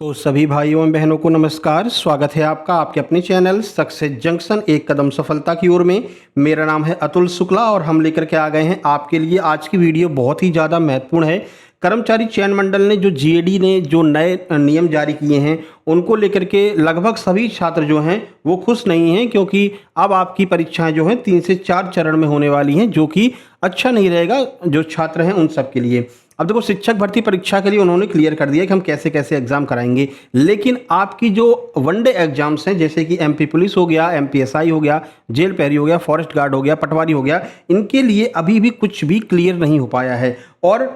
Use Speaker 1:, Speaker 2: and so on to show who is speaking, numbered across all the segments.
Speaker 1: तो सभी भाइयों एवं बहनों को नमस्कार। स्वागत है आपका आपके अपने चैनल सक्सेस जंक्शन एक कदम सफलता की ओर में। मेरा नाम है अतुल शुक्ला और हम लेकर के आ गए हैं आपके लिए आज की वीडियो बहुत ही ज़्यादा महत्वपूर्ण है। कर्मचारी चयन मंडल ने जो जीएडी ने जो नए नियम जारी किए हैं उनको लेकर के लगभग सभी छात्र जो हैं वो खुश नहीं हैं, क्योंकि अब आपकी परीक्षाएं जो हैं 3 से 4 चरण में होने वाली हैं, जो कि अच्छा नहीं रहेगा जो छात्र हैं उन सब के लिए। अब देखो, शिक्षक भर्ती परीक्षा के लिए उन्होंने क्लियर कर दिया कि हम कैसे कैसे एग्जाम कराएंगे, लेकिन आपकी जो वनडे एग्जाम्स हैं जैसे कि एमपी पुलिस हो गया, एमपीएसआई हो गया, जेल पैरी हो गया, फॉरेस्ट गार्ड हो गया, पटवारी हो गया, इनके लिए अभी भी कुछ भी क्लियर नहीं हो पाया है। और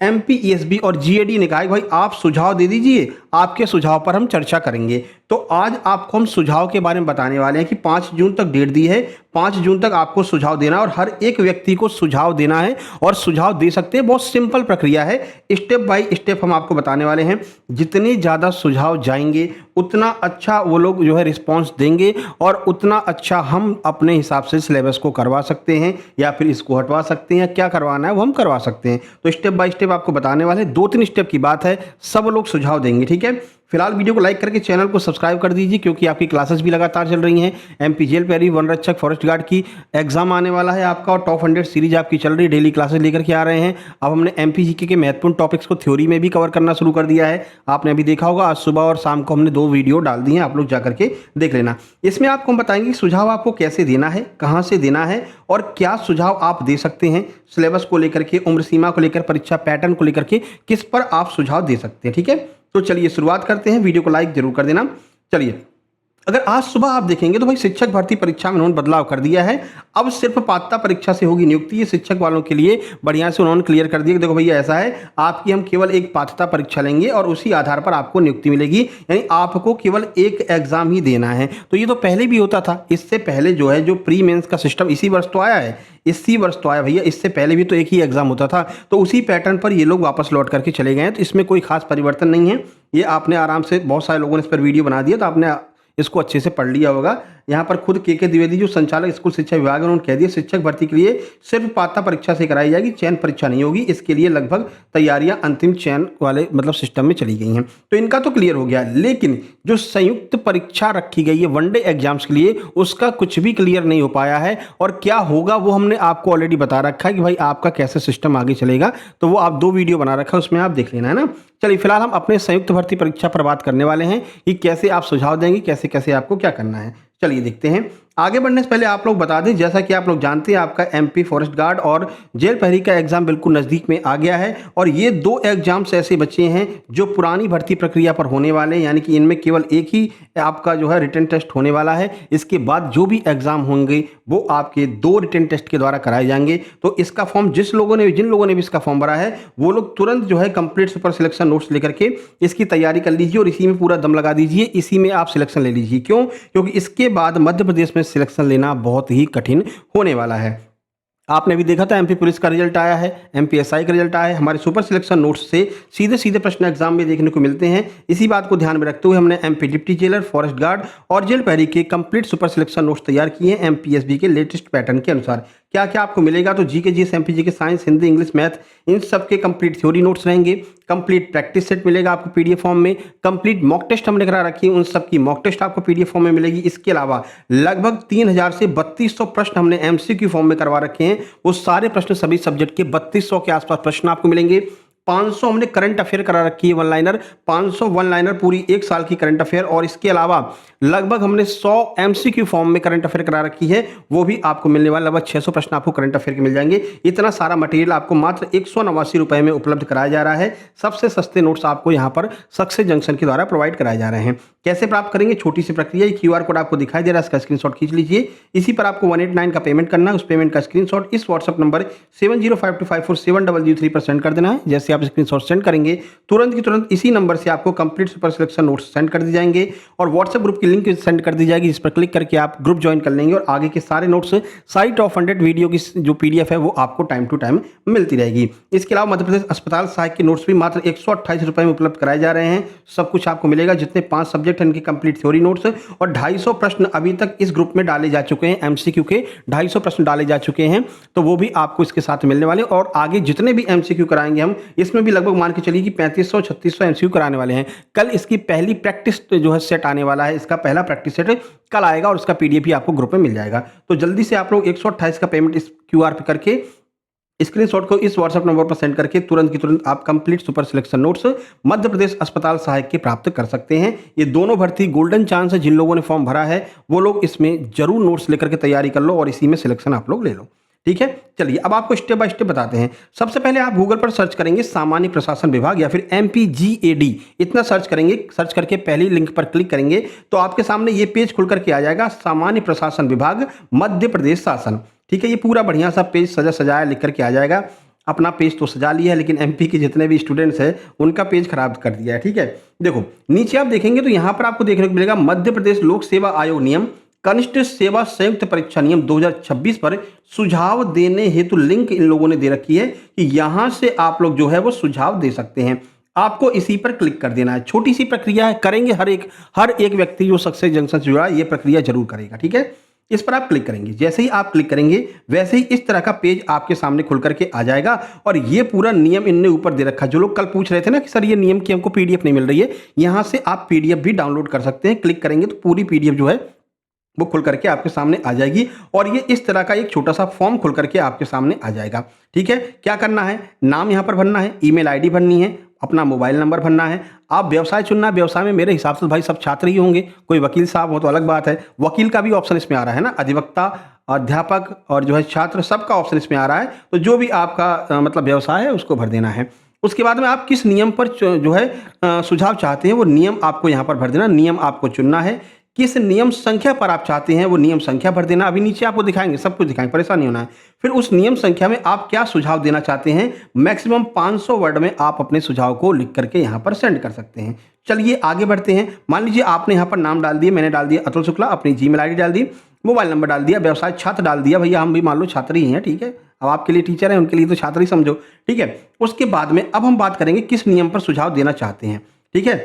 Speaker 1: एमपीईएसबी और जीएडी ने कहा कि भाई आप सुझाव दे दीजिए, आपके सुझाव पर हम चर्चा करेंगे। तो आज आपको हम सुझाव के बारे में बताने वाले हैं कि 5 जून तक डेट दी है, 5 जून तक आपको सुझाव देना और हर एक व्यक्ति को सुझाव देना है और सुझाव दे सकते हैं। बहुत सिंपल प्रक्रिया है, स्टेप बाय स्टेप हम आपको बताने वाले हैं। जितने ज़्यादा सुझाव जाएंगे उतना अच्छा वो लोग जो है रिस्पॉन्स देंगे और उतना अच्छा हम अपने हिसाब से सिलेबस को करवा सकते हैं या फिर इसको हटवा सकते हैं, क्या करवाना है वो हम करवा सकते हैं। तो स्टेप बाय स्टेप आपको बताने वाले, 2-3 स्टेप की बात है, सब लोग सुझाव देंगे, ठीक है। फिलहाल वीडियो को लाइक करके चैनल को सब्सक्राइब कर दीजिए, क्योंकि आपकी क्लासेस भी लगातार चल रही हैं। एमपी जेल पैरी, वन रक्षक, फॉरेस्ट गार्ड की एग्जाम आने वाला है आपका और टॉप 100 सीरीज आपकी चल रही है, डेली क्लासेस लेकर के आ रहे हैं। अब हमने एमपी जीके के महत्वपूर्ण टॉपिक्स को थ्योरी में भी कवर करना शुरू कर दिया है। आपने अभी देखा होगा, आज सुबह और शाम को हमने 2 वीडियो डाल दी हैं, आप लोग जाकर के देख लेना। इसमें आपको हम बताएंगे कि सुझाव आपको कैसे देना है, कहाँ से देना है और क्या सुझाव आप दे सकते हैं सिलेबस को लेकर के, उम्र सीमा को लेकर, परीक्षा पैटर्न को लेकर के, किस पर आप सुझाव दे सकते हैं, ठीक है। तो चलिए शुरुआत करते हैं, वीडियो को लाइक जरूर कर देना। चलिए, अगर आज सुबह आप देखेंगे तो भाई शिक्षक भर्ती परीक्षा में उन्होंने बदलाव कर दिया है। अब सिर्फ पात्रता परीक्षा से होगी नियुक्ति। ये शिक्षक वालों के लिए बढ़िया से उन्होंने क्लियर कर दिया कि देखो भैया ऐसा है, आपकी हम केवल एक पात्रता परीक्षा लेंगे और उसी आधार पर आपको नियुक्ति मिलेगी, यानी आपको केवल एक एग्जाम ही देना है। तो ये तो पहले भी होता था, इससे पहले जो है जो प्री मेंस का सिस्टम इसी वर्ष तो आया है, इसी वर्ष तो आया भैया, इससे पहले भी तो एक ही एग्जाम होता था। तो उसी पैटर्न पर ये लोग वापस लौट करके चले गए हैं, तो इसमें कोई खास परिवर्तन नहीं है। ये आपने आराम से, बहुत सारे लोगों ने इस पर वीडियो बना दिया तो आपने इसको अच्छे से पढ़ लिया होगा। यहाँ पर खुद के द्विवेदी जो संचालक स्कूल शिक्षा विभाग है उन्होंने कह दिया शिक्षक भर्ती के लिए सिर्फ पात्रता परीक्षा से कराई जाएगी, चयन परीक्षा नहीं होगी। इसके लिए लगभग तैयारियां अंतिम चयन वाले मतलब सिस्टम में चली गई हैं, तो इनका तो क्लियर हो गया। लेकिन जो संयुक्त परीक्षा रखी गई है वनडे एग्जाम्स के लिए, उसका कुछ भी क्लियर नहीं हो पाया है। और क्या होगा वो हमने आपको ऑलरेडी बता रखा है कि भाई आपका कैसे सिस्टम आगे चलेगा, तो वो आप 2 वीडियो बना रखा है, उसमें आप देख लेना, है ना। चलिए, फिलहाल हम अपने संयुक्त भर्ती परीक्षा पर बात करने वाले हैं कि कैसे आप सुझाव देंगे, कैसे कैसे आपको क्या करना है। चलिए देखते हैं। आगे बढ़ने से पहले आप लोग बता दें, जैसा कि आप लोग जानते हैं आपका एमपी फॉरेस्ट गार्ड और जेल प्रहरी का एग्जाम बिल्कुल नज़दीक में आ गया है और ये 2 एग्जाम्स ऐसे बचे हैं जो पुरानी भर्ती प्रक्रिया पर होने वाले हैं, यानी कि इनमें केवल एक ही आपका जो है रिटन टेस्ट होने वाला है। इसके बाद जो भी एग्जाम होंगे वो आपके 2 रिटन टेस्ट के द्वारा कराए जाएंगे। तो इसका फॉर्म जिन लोगों ने भी इसका फॉर्म भरा है वो लोग तुरंत जो है कंप्लीट सुपर सिलेक्शन नोट्स लेकर के इसकी तैयारी कर लीजिए और इसी में पूरा दम लगा दीजिए, इसी में आप सिलेक्शन ले लीजिए। क्यों? क्योंकि इसके बाद मध्य प्रदेश में सिलेक्शन लेना बहुत ही कठिन होने वाला है। आपने भी देखा था एमपी पुलिस का रिजल्ट आया है, एमपीएसआई का रिजल्ट आया है, हमारे सुपर सिलेक्शन नोट्स से सीधे सीधे प्रश्न एग्जाम में देखने को मिलते हैं। इसी बात को ध्यान में रखते हुए हमने MP deputy jailer, forest guard और जेल प्रहरी के कंप्लीट सुपर सिलेक्शन नोट्स तैयार किए हैं एमपीएसबी के लेटेस्ट पैटर्न के अनुसार। क्या क्या आपको मिलेगा? तो GK, GS, MP GK, science, Hindi, English, math, इन सब के कंप्लीट थ्योरी नोट्स रहेंगे। कंप्लीट प्रैक्टिस सेट मिलेगा आपको पीडीएफ फॉर्म में। कंप्लीट मॉक टेस्ट हमने करा रखी है, उन सब की मॉक टेस्ट आपको पीडीएफ फॉर्म में मिलेगी। इसके अलावा लगभग 3000 से 3200 प्रश्न हमने एमसीक्यू फॉर्म में करवा रखे हैं। वो सारे प्रश्न सभी सब्जेक्ट के 3200 के आसपास प्रश्न आपको मिलेंगे। 500 हमने करंट अफेयर करा रखी है, 1 लाइनर, 500 1 लाइनर पूरी 1 साल की करंट अफेयर। और इसके अलावा लगभग हमने 100 एमसीक्यू फॉर्म में करंट अफेयर करा रखी है, वो भी आपको मिलने वाला। लगभग 600 प्रश्न आपको करंट अफेयर के मिल जाएंगे। इतना सारा मटेरियल आपको मात्र 189 रुपए में उपलब्ध कराया जा रहा है। सबसे सस्ते नोट्स आपको यहाँ पर सक्सेस जंक्शन के द्वारा प्रोवाइड कराए जा रहे हैं। कैसे प्राप्त करेंगे? छोटी सी प्रक्रिया, क्यूआर कोड आपको दिखाई दे रहा है, इसका स्क्रीनशॉट खींच लीजिए। इसी पर आपको 189 का पेमेंट करना है। उस पेमेंट का स्क्रीनशॉट इस व्हाट्सएप नंबर 7052547003 पर सेंड कर देना है। जैसे आप स्क्रीनशॉट सेंड करेंगे तुरंत की तुरंत इसी नंबर से आपको complete super selection notes send कर दी जाएंगे और व्हाट्सएप ग्रुप की लिंक सेंड कर दी जाएगी, जिस पर क्लिक करके आप ग्रुप ज्वाइन कर लेंगे और आगे के सारे नोट्स, सारी टॉप 100 वीडियो की जो पीडीएफ है वो आपको टाइम टू टाइम मिलती रहेगी। इसके अलावा मध्य प्रदेश अस्पताल सहायक के नोट्स भी मात्र 128 रुपए में उपलब्ध कराए जा रहे हैं। सब कुछ आपको मिलेगा, जितने 5 सब्जेक्ट हैं इनके कंप्लीट थ्योरी नोट्स और 250 प्रश्न अभी तक इस ग्रुप में डाले जा चुके हैं। एमसीक्यू के 250 प्रश्न डाले जा चुके हैं, तो वो भी आपको इसके साथ मिलने वाले। और आगे जितने भी एमसीक्यू कराएंगे हम, ये इसमें भी लगभग मान के चलिए कि 3500-3600 एमसीक्यू कराने वाले हैं। कल इसकी पहली प्रैक्टिस जो है सेट आने वाला है, इसका पहला प्रैक्टिस सेट कल आएगा और उसका पीडीएफ भी आपको ग्रुप में मिल जाएगा। तो जल्दी से आप लोग 128 का पेमेंट इस क्यूआर पे करके स्क्रीनशॉट को इस व्हाट्सएप नंबर पर सेंड करके तुरंत की तुरंत आप complete super selection notes Madhya Pradesh अस्पताल सहायक के प्राप्त कर सकते हैं। ये दोनों भर्ती गोल्डन चांस है, जिन लोगों ने फॉर्म भरा है वो लोग इसमें जरूर नोट्स लेकर के तैयारी कर लो और इसी में सिलेक्शन आप लोग ले लो। ठीक है, चलिए अब आपको स्टेप बाय स्टेप बताते हैं। सबसे पहले आप गूगल पर सर्च करेंगे सामान्य प्रशासन विभाग या फिर MPGAD, इतना सर्च करेंगे। सर्च करके पहली लिंक पर क्लिक करेंगे तो आपके सामने ये पेज खुल करके आ जाएगा, सामान्य प्रशासन विभाग मध्य प्रदेश शासन। ठीक है, ये पूरा बढ़िया सा पेज सजा सजाया लिख करके आ जाएगा। अपना पेज तो सजा लिया है, लेकिन MP के जितने भी स्टूडेंट्स हैं उनका पेज खराब कर दिया है। ठीक है, देखो नीचे आप देखेंगे तो यहाँ पर आपको देखने को मिलेगा मध्य प्रदेश लोक सेवा आयोग नियम कनिष्ठ सेवा संयुक्त परीक्षा नियम 2026 पर सुझाव देने हेतु लिंक इन लोगों ने दे रखी है कि यहां से आप लोग जो है वो सुझाव दे सकते हैं। आपको इसी पर क्लिक कर देना है। छोटी सी प्रक्रिया है, करेंगे हर एक व्यक्ति जो सक्सेस जंक्शन से जुड़ा है ये प्रक्रिया जरूर करेगा। ठीक है, इस पर आप क्लिक करेंगे। जैसे ही आप क्लिक करेंगे वैसे ही इस तरह का पेज आपके सामने खुल करके आ जाएगा और ये पूरा नियम इनने ऊपर दे रखा है। जो लोग कल पूछ रहे थे ना कि सर ये नियम की हमको PDF नहीं मिल रही है, यहां से आप PDF भी डाउनलोड कर सकते हैं। क्लिक करेंगे तो पूरी PDF जो है वो खुल करके आपके सामने आ जाएगी और ये इस तरह का एक छोटा सा फॉर्म खुल करके आपके सामने आ जाएगा। ठीक है, क्या करना है, नाम यहाँ पर भरना है, ईमेल ID भरनी है, अपना मोबाइल नंबर भरना है। आप व्यवसाय चुनना है, व्यवसाय में मेरे हिसाब से भाई सब छात्र ही होंगे, कोई वकील साहब हो तो अलग बात है। वकील का भी ऑप्शन इसमें आ रहा है ना, अधिवक्ता, अध्यापक और जो है छात्र, सबका ऑप्शन इसमें आ रहा है। तो जो भी आपका मतलब व्यवसाय है उसको भर देना है। उसके बाद में आप किस नियम पर जो है सुझाव चाहते हैं वो नियम आपको यहाँ पर भर देना। नियम आपको चुनना है, किस नियम संख्या पर आप चाहते हैं वो नियम संख्या भर देना। अभी नीचे आपको दिखाएंगे, सब कुछ दिखाएंगे, परेशान नहीं होना है। फिर उस नियम संख्या में आप क्या सुझाव देना चाहते हैं, मैक्सिमम 500 वर्ड में आप अपने सुझाव को लिख करके यहाँ पर सेंड कर सकते हैं। चलिए आगे बढ़ते हैं। मान लीजिए आपने यहाँ पर नाम डाल दिए, मैंने डाल दिया अतुल शुक्ला, अपनी जीमेल ID डाल दी, मोबाइल नंबर डाल दिया, व्यवसाय छात्र डाल दिया। भैया हम भी मान लो छात्र ही हैं, ठीक है, अब आपके लिए टीचर है, उनके लिए तो छात्र ही समझो। ठीक है, उसके बाद में अब हम बात करेंगे किस नियम पर सुझाव देना चाहते हैं। ठीक है,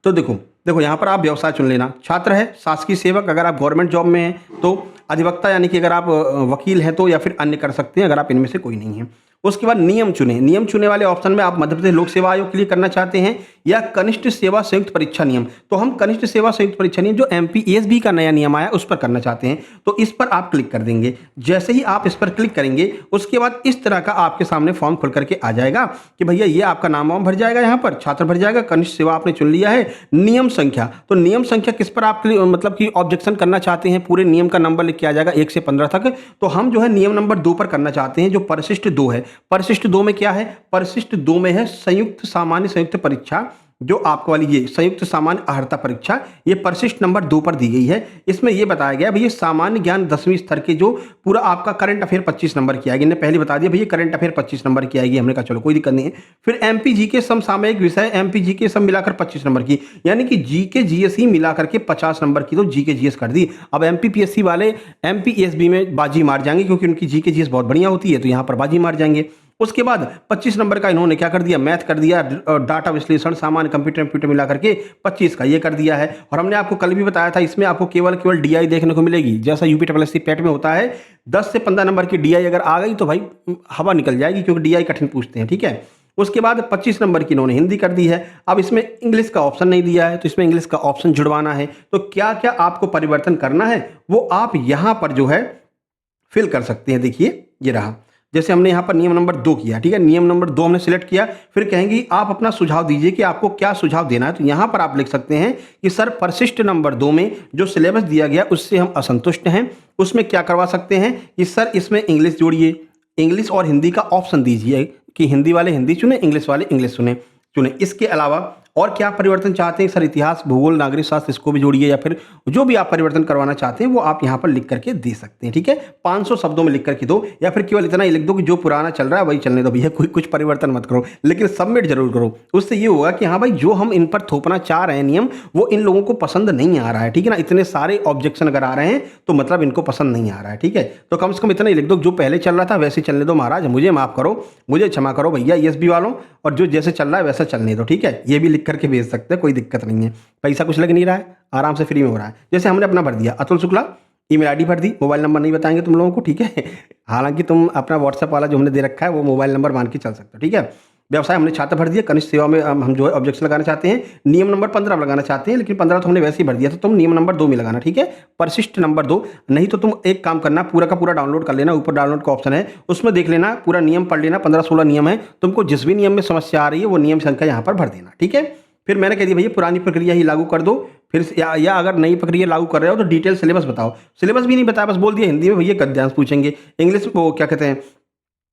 Speaker 1: तो देखो यहाँ पर आप व्यवसाय चुन लेना। छात्र है, शासकीय सेवक अगर आप गवर्नमेंट जॉब में हैं तो, अधिवक्ता यानी कि अगर आप वकील हैं तो, या फिर अन्य कर सकते हैं अगर आप इनमें से कोई नहीं है। उसके बाद नियम चुने। नियम चुने वाले ऑप्शन में आप मध्य प्रदेश लोक सेवा आयोग के लिए करना चाहते हैं या कनिष्ठ सेवा संयुक्त परीक्षा नियम। तो हम कनिष्ठ सेवा संयुक्त परीक्षा नियम जो MPSB का नया नियम आया उस पर करना चाहते हैं, तो इस पर आप क्लिक कर देंगे। जैसे ही आप इस पर क्लिक करेंगे उसके बाद इस तरह का आपके सामने फॉर्म खुल करके आ जाएगा कि भैया ये आपका नाम वाम भर जाएगा, यहाँ पर छात्र भर जाएगा, कनिष्ठ सेवा आपने चुन लिया है। नियम संख्या, तो नियम संख्या किस पर आप मतलब कि ऑब्जेक्शन करना चाहते हैं, पूरे नियम का नंबर लिख के आ जाएगा 1 से 15 तक। तो हम जो है नियम नंबर 2 पर करना चाहते हैं जो परिशिष्ट 2 है। परिशिष्ट 2 में क्या है, परिशिष्ट 2 में है संयुक्त सामान्य संयुक्त परीक्षा, जो आपको वाली ये संयुक्त सामान्य अर्हता परीक्षा, ये परिशिष्ट नंबर 2 पर दी गई है। इसमें ये बताया गया भैया सामान्य ज्ञान 10वीं स्तर के जो पूरा आपका करंट अफेयर 25 नंबर की आएगी। इन्हें पहले बता दिया भैया करंट अफेयर 25 नंबर की आएगी, हमने कहा चलो कोई दिक्कत नहीं है। फिर MPGK समसामयिक विषय, MPGK सब मिलाकर 25 नंबर की, यानी कि GK GS ही मिलाकर के 50 नंबर की तो GK GS कर दी। अब MPPSC वाले MPSB में बाजी मार जाएंगे क्योंकि उनकी GK GS बहुत बढ़िया होती है, तो यहाँ पर बाजी मार जाएंगे। उसके बाद 25 नंबर का इन्होंने क्या कर दिया, मैथ कर दिया, डाटा विश्लेषण, सामान्य कंप्यूटर मिला करके 25 का ये कर दिया है। और हमने आपको कल भी बताया था इसमें आपको केवल DI देखने को मिलेगी, जैसा UPSSC पेट में होता है। 10 से 15 नंबर की DI अगर आ गई तो भाई हवा निकल जाएगी, क्योंकि DI कठिन पूछते हैं। ठीक है, उसके बाद 25 नंबर की इन्होंने हिंदी कर दी है। अब इसमें इंग्लिश का ऑप्शन नहीं दिया है, तो इसमें इंग्लिश का ऑप्शन जुड़वाना है। तो क्या क्या आपको परिवर्तन करना है वो आप यहाँ पर जो है फिल कर सकते हैं। देखिए ये रहा, जैसे हमने यहाँ पर नियम नंबर 2 किया, ठीक है, नियम नंबर 2 हमने सिलेक्ट किया। फिर कहेंगे आप अपना सुझाव दीजिए कि आपको क्या सुझाव देना है। तो यहाँ पर आप लिख सकते हैं कि सर परिशिष्ट नंबर 2 में जो सिलेबस दिया गया उससे हम असंतुष्ट हैं, उसमें क्या करवा सकते हैं कि सर इसमें इंग्लिश जोड़िए, इंग्लिश और हिंदी का ऑप्शन दीजिए कि हिंदी वाले हिंदी चुने, इंग्लिश वाले इंग्लिश चुने। इसके अलावा और क्या परिवर्तन चाहते हैं सर, इतिहास, भूगोल, नागरिक शास्त्र इसको भी जोड़िए, या फिर जो भी आप परिवर्तन करवाना चाहते हैं वो आप यहाँ पर लिख करके दे सकते हैं। ठीक है, 500 शब्दों में लिख करके दो, या फिर केवल इतना ही लिख दो कि जो पुराना चल रहा है वही चलने दो भैया, कोई कुछ परिवर्तन मत करो, लेकिन सबमिट जरूर करो। उससे ये होगा कि हाँ भाई जो हम इन पर थोपना चाह रहे हैं नियम वो इन लोगों को पसंद नहीं आ रहा है। ठीक है ना, इतने सारे ऑब्जेक्शन अगर आ रहे हैं तो मतलब इनको पसंद नहीं आ रहा है। ठीक है, तो कम से कम इतना ही लिख दो, जो पहले चल रहा था वैसे चलने दो महाराज, मुझे माफ करो, मुझे क्षमा करो भैया ESB वालों, और जो जैसे चल रहा है वैसा चलने दो। ठीक है, ये भी लिख करके भेज सकते हैं, कोई दिक्कत नहीं है, पैसा कुछ लग नहीं रहा है, आराम से फ्री में हो रहा है। जैसे हमने अपना भर दिया अतुल शुक्ला, ईमेल ID भर दी, मोबाइल नंबर नहीं बताएंगे तुम लोगों को। ठीक है, हालांकि तुम अपना व्हाट्सएप वाला जो हमने दे रखा है वो मोबाइल नंबर मान के चल सकते हो। ठीक है, व्यवसाय हमने छात्र भर दिया, कनिष्ठ सेवा में हम जो है ऑब्जेक्शन लगाना चाहते हैं, नियम नंबर 15 लगाना चाहते हैं, लेकिन 15 तो हमने वैसे ही भर दिया था, तुम नियम नंबर 2 में लगाना, ठीक है, परिशिष्ट नंबर 2। नहीं तो तुम एक काम करना, पूरा का पूरा डाउनलोड कर लेना, ऊपर डाउनलोड का ऑप्शन है, उसमें देख लेना, पूरा नियम पढ़ लेना, 15-16 नियम है, तुमको जिस भी नियम में समस्या आ रही है वो नियम संख्या यहाँ पर भर देना, ठीक है। फिर मैंने कह दिया भैया पुरानी प्रक्रिया ही लागू कर दो, फिर या अगर नई प्रक्रिया लागू कर रहे हो तो डिटेल सिलेबस बताओ। सिलेबस भी नहीं बताया, बस बोल दिया हिंदी में भैया गद्यांश पूछेंगे, इंग्लिश वो क्या कहते हैं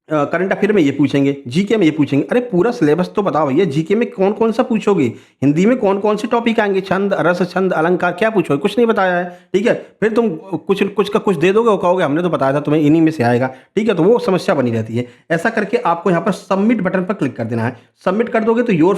Speaker 1: करंट अफेयर में ये पूछेंगे, जीके में ये पूछेंगे। अरे पूरा सिलेबस तो बताओ भैया, जीके में कौन कौन सा पूछोगे, हिंदी में कौन कौन से टॉपिक आएंगे, छंद रस छंद अलंकार क्या पूछोगे, कुछ नहीं बताया है, ठीक है। फिर तुम कुछ कुछ का कुछ दे दोगे और कहोगे हमने तो बताया था तुम्हें इन्हीं में से आएगा, ठीक है, तो वो समस्या बनी रहती है। ऐसा करके आपको यहाँ पर सबमिट बटन पर क्लिक कर देना है। सबमिट कर दोगे तो योर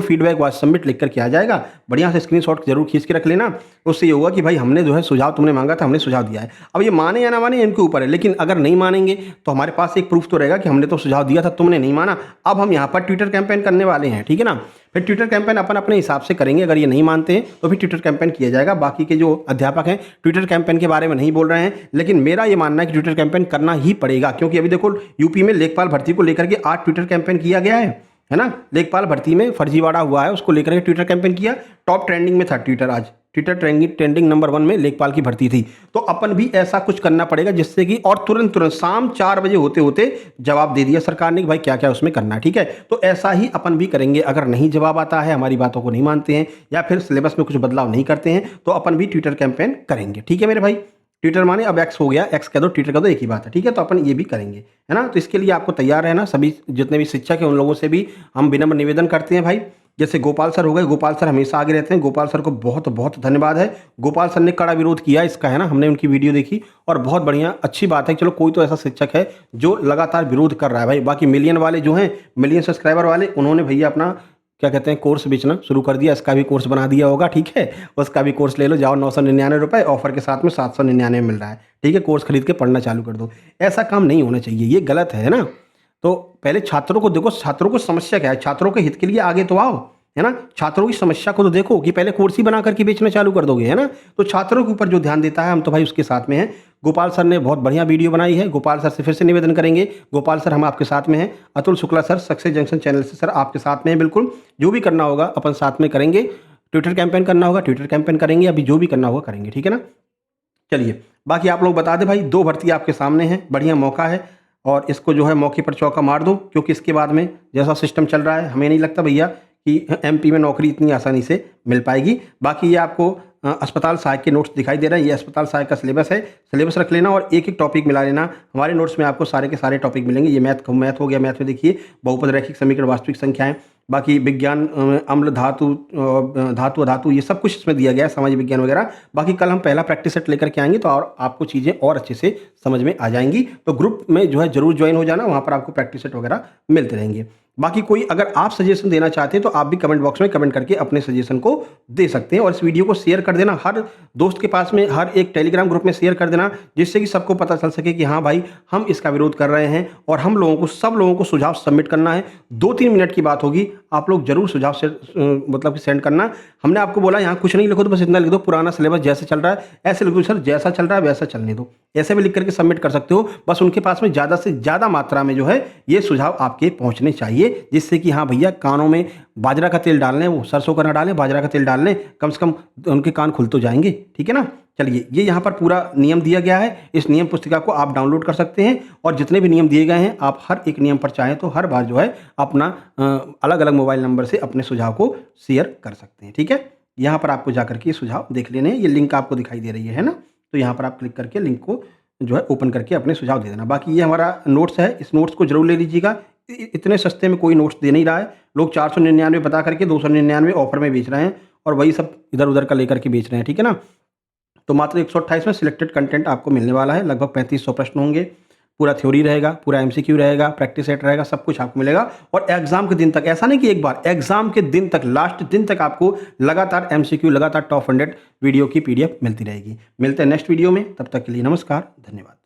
Speaker 1: फीडबैक वाज सबमिट लिख करके आ जाएगा, बढ़िया से स्क्रीनशॉट जरूर खींच के रख लेना। उससे ये होगा कि भाई हमने जो है सुझाव तुमने मांगा था, हमने सुझाव दिया है। अब ये माने या ना माने इनके ऊपर है, लेकिन अगर नहीं मानेंगे तो हमारे पास एक प्रूफ तो रहेगा कि हमने तो सुझाव दिया था, तुमने नहीं माना। अब हम यहाँ पर ट्विटर कैंपेन करने वाले हैं, ठीक है ना। फिर ट्विटर कैंपेन अपन अपने हिसाब से करेंगे, अगर ये नहीं मानते हैं तो फिर ट्विटर कैंपेन किया जाएगा। बाकी के जो अध्यापक हैं ट्विटर कैंपेन के बारे में नहीं बोल रहे हैं, लेकिन मेरा ये मानना है कि ट्विटर कैंपेन करना ही पड़ेगा, क्योंकि अभी देखो यूपी में लेखपाल भर्ती को लेकर के आज ट्विटर कैंपेन किया गया है ना। लेखपाल भर्ती में फर्जीवाड़ा हुआ है, उसको लेकर के ट्विटर कैंपेन किया, टॉप ट्रेंडिंग में था ट्विटर, आज ट्विटर ट्रेंडिंग नंबर 1 में लेखपाल की भर्ती थी। तो अपन भी ऐसा कुछ करना पड़ेगा जिससे कि और तुरंत तुरंत शाम 4 बजे होते होते जवाब दे दिया सरकार ने कि भाई क्या क्या उसमें करना है, ठीक है। तो ऐसा ही अपन भी करेंगे। अगर नहीं जवाब आता है, हमारी बातों को नहीं मानते हैं या फिर सिलेबस में कुछ बदलाव नहीं करते हैं, तो अपन भी ट्विटर कैंपेन करेंगे, ठीक है मेरे भाई। ट्विटर माने अब एक्स हो गया, एक्स कह दो ट्विटर कह दो, एक ही बात है, ठीक है। तो अपन ये भी करेंगे, है ना। तो इसके लिए आपको तैयार रहना, सभी जितने भी शिक्षक हैं उन लोगों से भी हम विनम्र निवेदन करते हैं भाई। जैसे गोपाल सर हो गए, गोपाल सर हमेशा आगे रहते हैं, गोपाल सर को बहुत बहुत धन्यवाद है। गोपाल सर ने कड़ा विरोध किया इसका, है ना, हमने उनकी वीडियो देखी और बहुत बढ़िया अच्छी बात है। चलो कोई तो ऐसा शिक्षक है जो लगातार विरोध कर रहा है भाई। बाकी मिलियन वाले जो हैं, मिलियन सब्सक्राइबर वाले, उन्होंने भैया अपना क्या कहते हैं कोर्स बेचना शुरू कर दिया, इसका भी कोर्स बना दिया होगा, ठीक है। उसका भी कोर्स ले लो, जाओ 999 रुपये ऑफर के साथ में 799 मिल रहा है, ठीक है। कोर्स खरीद के पढ़ना चालू कर दो। ऐसा काम नहीं होना चाहिए, ये गलत है ना। तो पहले छात्रों को देखो, छात्रों को समस्या क्या है, छात्रों के हित के लिए आगे तो आओ, है ना। छात्रों की समस्या को तो देखो कि पहले कोर्स ही बना करके बेचना चालू कर दोगे, है ना। तो छात्रों के ऊपर जो ध्यान देता है हम तो भाई उसके साथ में हैं। गोपाल सर ने बहुत बढ़िया वीडियो बनाई है, गोपाल सर से फिर से निवेदन करेंगे। गोपाल सर हम आपके साथ में हैं, Atul Shukla sir success junction channel से सर आपके साथ में हैं, बिल्कुल जो भी करना होगा अपन साथ में करेंगे। ट्विटर कैंपेन करना होगा ट्विटर कैंपेन करेंगे, अभी जो भी करना होगा करेंगे, ठीक है ना। चलिए बाकी आप लोग बता दें भाई, 2 भर्ती आपके सामने है, बढ़िया मौका है और इसको जो है मौके पर चौका मार दो, क्योंकि इसके बाद में जैसा सिस्टम चल रहा है हमें नहीं लगता भैया कि एमपी में नौकरी इतनी आसानी से मिल पाएगी। बाकी ये आपको अस्पताल सहायक के नोट्स दिखाई दे रहे हैं, ये अस्पताल सहायक का सिलेबस है, सिलेबस रख लेना और एक एक टॉपिक मिला लेना। हमारे नोट्स में आपको सारे के सारे टॉपिक मिलेंगे। ये मैथ हो गया, मैथ में देखिए बहुपद रैखिक समीकरण वास्तविक संख्याएं, बाकी विज्ञान अम्ल धातु धातु अधातु ये सब कुछ इसमें दिया गया है, सामाजिक विज्ञान वगैरह। बाकी कल हम पहला प्रैक्टिस सेट लेकर के आएंगे तो और आपको चीज़ें और अच्छे से समझ में आ जाएंगी। तो ग्रुप में जो है जरूर ज्वाइन हो जाना, वहाँ पर आपको प्रैक्टिस सेट वगैरह मिलते रहेंगे। बाकी कोई अगर आप सजेशन देना चाहते हैं तो आप भी कमेंट बॉक्स में कमेंट करके अपने सजेशन को दे सकते हैं और इस वीडियो को शेयर कर देना, हर दोस्त के पास में, हर एक टेलीग्राम ग्रुप में शेयर कर देना, जिससे कि सबको पता चल सके कि हाँ भाई हम इसका विरोध कर रहे हैं और हम लोगों को, सब लोगों को सुझाव सबमिट करना है। 2-3 मिनट की बात होगी, आप लोग जरूर सुझाव से मतलब कि सेंड करना। हमने आपको बोला यहाँ कुछ नहीं लिखो, तो बस इतना लिख दो, पुराना सिलेबस जैसे चल रहा है ऐसे लिख दो, सर जैसा चल रहा है वैसा चलने दो, ऐसे भी लिख करके सबमिट कर सकते हो। बस उनके पास में ज़्यादा से ज़्यादा मात्रा में जो है ये सुझाव आपके पहुँचने चाहिए, जिससे कि हाँ भैया कानों में बाजरा का तेल डाल लें, वो सरसों का ना डालें, बाजरा का तेल डाल लें, कम से कम उनके कान खुल तो जाएंगे, ठीक है ना। चलिए ये यहाँ पर पूरा नियम दिया गया है, इस नियम पुस्तिका को आप डाउनलोड कर सकते हैं और जितने भी नियम दिए गए हैं आप हर एक नियम पर चाहें तो हर बार जो है अपना अलग अलग मोबाइल नंबर से अपने सुझाव को शेयर कर सकते हैं, ठीक है। यहाँ पर आपको जाकर के सुझाव देख लेने हैं, ये लिंक आपको दिखाई दे रही है ना, तो यहाँ पर आप क्लिक करके लिंक को जो है ओपन करके अपने सुझाव दे देना। बाकी ये हमारा नोट्स है, इस नोट्स को जरूर ले लीजिएगा। इतने सस्ते में कोई नोट्स दे नहीं रहा है, लोग 499 बता करके 299 ऑफर में बेच रहे हैं और वही सब इधर उधर का लेकर के बेच रहे हैं, ठीक है ना। तो मात्र 128 में सिलेक्टेड कंटेंट आपको मिलने वाला है, लगभग 3500 प्रश्न होंगे, पूरा थ्योरी रहेगा, पूरा एमसीक्यू रहेगा, प्रैक्टिस सेट रहेगा, सब कुछ आपको मिलेगा। और एग्जाम के दिन तक, ऐसा नहीं कि एक बार, एग्जाम के दिन तक, लास्ट दिन तक आपको लगातार एमसीक्यू, लगातार टॉप 100 वीडियो की पीडीएफ मिलती रहेगी। मिलते हैं नेक्स्ट वीडियो में, तब तक के लिए नमस्कार, धन्यवाद।